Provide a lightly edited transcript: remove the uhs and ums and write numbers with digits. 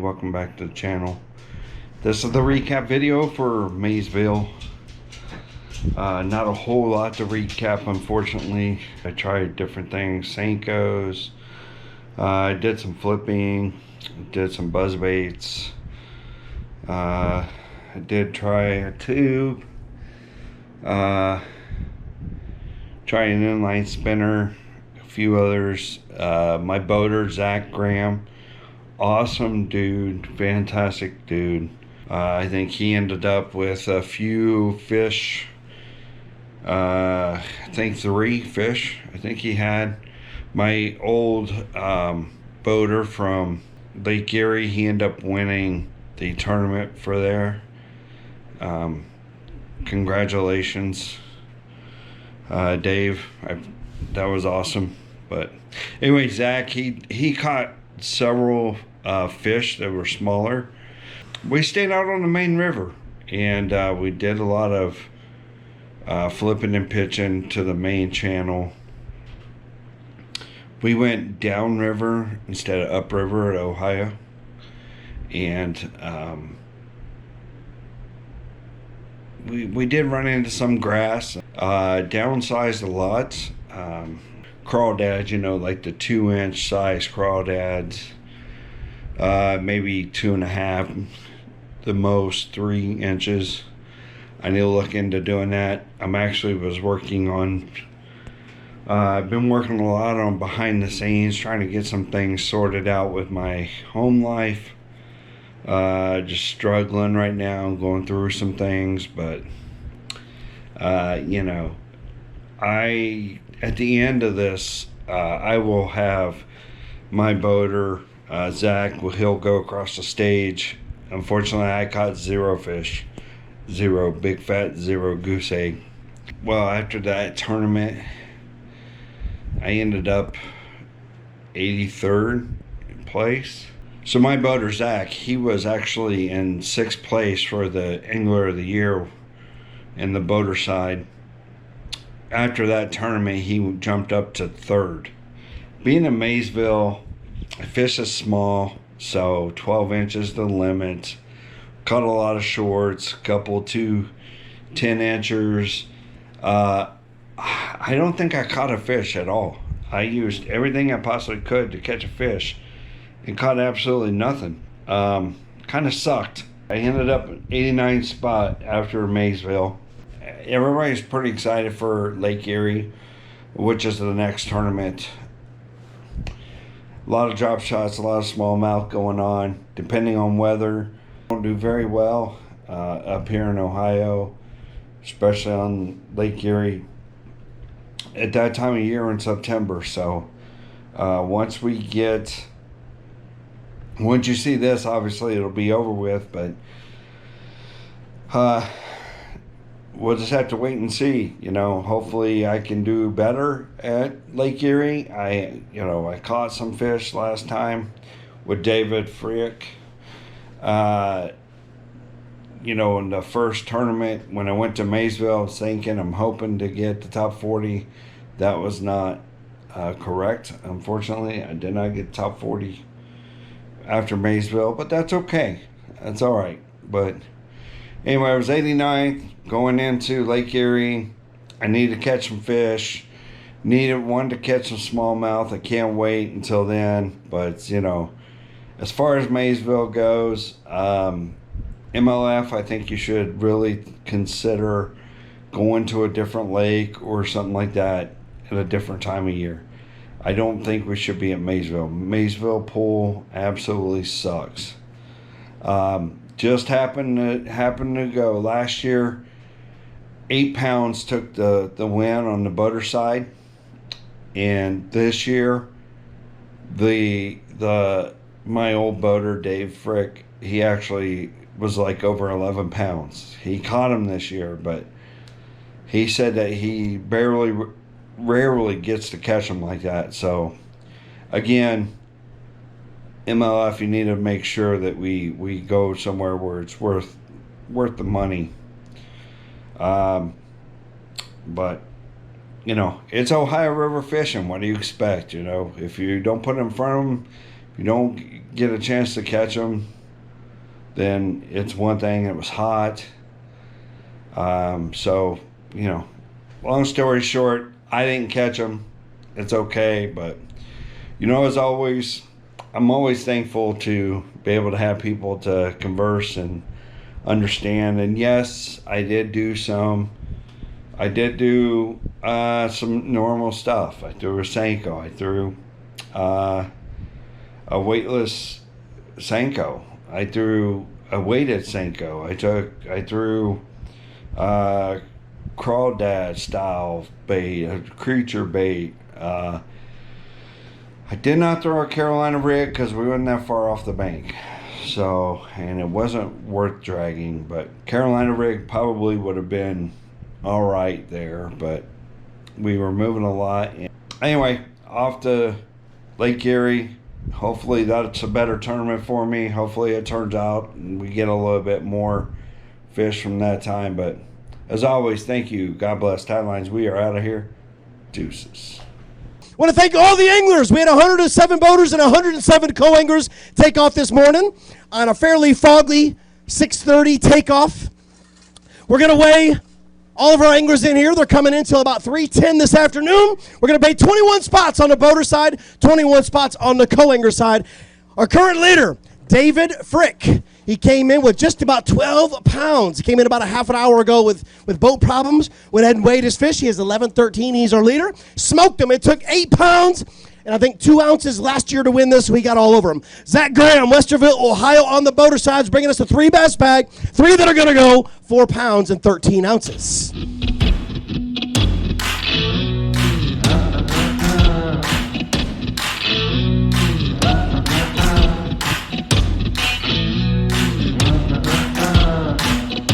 welcome back to the channel. This is the recap video for Maysville. Not a whole lot to recap, unfortunately. I tried different things, Senkos. I did some flipping, did some buzz baits. I did try a tube. Try an inline spinner, a few others. My boater, Zach Graham, awesome dude, fantastic dude. I think he ended up with a few fish. I think 3 fish. I think he had. My old boater from Lake Erie, he ended up winning the tournament for there. Congratulations, Dave. That was awesome. But anyway, Zach, he caught several fish that were smaller. We stayed out on the main river, and we did a lot of flipping and pitching to the main channel. We went downriver instead of upriver at Ohio, and we did run into some grass. Downsized a lot. Crawdads, you know, like the 2-inch size crawdads, maybe 2.5, the most 3 inches. I need to look into doing that. I'm actually was working on, I've been working a lot on behind the scenes, trying to get some things sorted out with my home life. Just struggling right now, going through some things, but you know, at the end of this, I will have my boater, Zach, he'll go across the stage. Unfortunately, I caught 0 fish, 0 big fat, 0 goose egg. Well, after that tournament, I ended up 83rd place. So my boater, Zach, he was actually in 6th place for the Angler of the Year in the boater side. After that tournament, he jumped up to 3rd. Being in Maysville, fish is small, so 12 inches the limit. Caught a lot of shorts, couple 2 10-inchers. I don't think I caught a fish at all. I used everything I possibly could to catch a fish and caught absolutely nothing. Kind of sucked. I ended up at 89th spot after Maysville. Everybody's pretty excited for Lake Erie, which is the next tournament. A lot of drop shots, a lot of smallmouth going on, depending on weather. Don't do very well up here in Ohio, especially on Lake Erie at that time of year in September. So once you see this, obviously it'll be over with, but we'll just have to wait and see. You know, hopefully I can do better at Lake Erie. I caught some fish last time with David Frick. You know, in the first tournament when I went to Maysville, I was thinking I'm hoping to get the top 40. That was not correct. Unfortunately, I did not get top 40 after Maysville, but that's okay. That's all right. But anyway, I was 89th going into Lake Erie. I needed to catch some fish. Wanted to catch some smallmouth. I can't wait until then. But, you know, as far as Maysville goes, MLF, I think you should really consider going to a different lake or something like that at a different time of year. I don't think we should be at Maysville. Maysville pool absolutely sucks. Just happened to go last year. 8 pounds took the win on the boater side, and this year my old boater Dave Frick, he actually was like over 11 pounds. He caught him this year, but he said that he rarely gets to catch them like that. So again, MLF, you need to make sure that we go somewhere where it's worth the money. But you know, it's Ohio River fishing. What do you expect? You know, if you don't put them in front of them, if you don't get a chance to catch them, then it's one thing. It was hot. So, you know, long story short, I didn't catch them. It's okay, but, you know, as always, I'm always thankful to be able to have people to converse and understand. And yes, I did do some normal stuff. I threw a Senko. I threw a weightless Senko. I threw a weighted Senko. I threw crawdad style bait, a creature bait. I did not throw a Carolina rig because we weren't that far off the bank. So, and it wasn't worth dragging, but Carolina rig probably would have been all right there, but we were moving a lot. Anyway, off to Lake Erie. Hopefully that's a better tournament for me. Hopefully it turns out and we get a little bit more fish from that time. But as always, thank you. God bless. Tidelines, we are out of here. Deuces. I want to thank all the anglers. We had 107 boaters and 107 co-anglers take off this morning on a fairly foggy 6:30 takeoff. We're going to weigh all of our anglers in here. They're coming in until about 3:10 this afternoon. We're going to pay 21 spots on the boater side, 21 spots on the co-angler side. Our current leader, David Frick. He came in with just about 12 pounds. He came in about a half an hour ago with boat problems. Went ahead and weighed his fish. He has 11.13. He's our leader. Smoked him. It took 8 pounds and I think 2 ounces last year to win this, so we got all over him. Zach Graham, Westerville, Ohio on the boater sides, bringing us a 3 bass bag. 3 that are going to go 4 pounds and 13 ounces.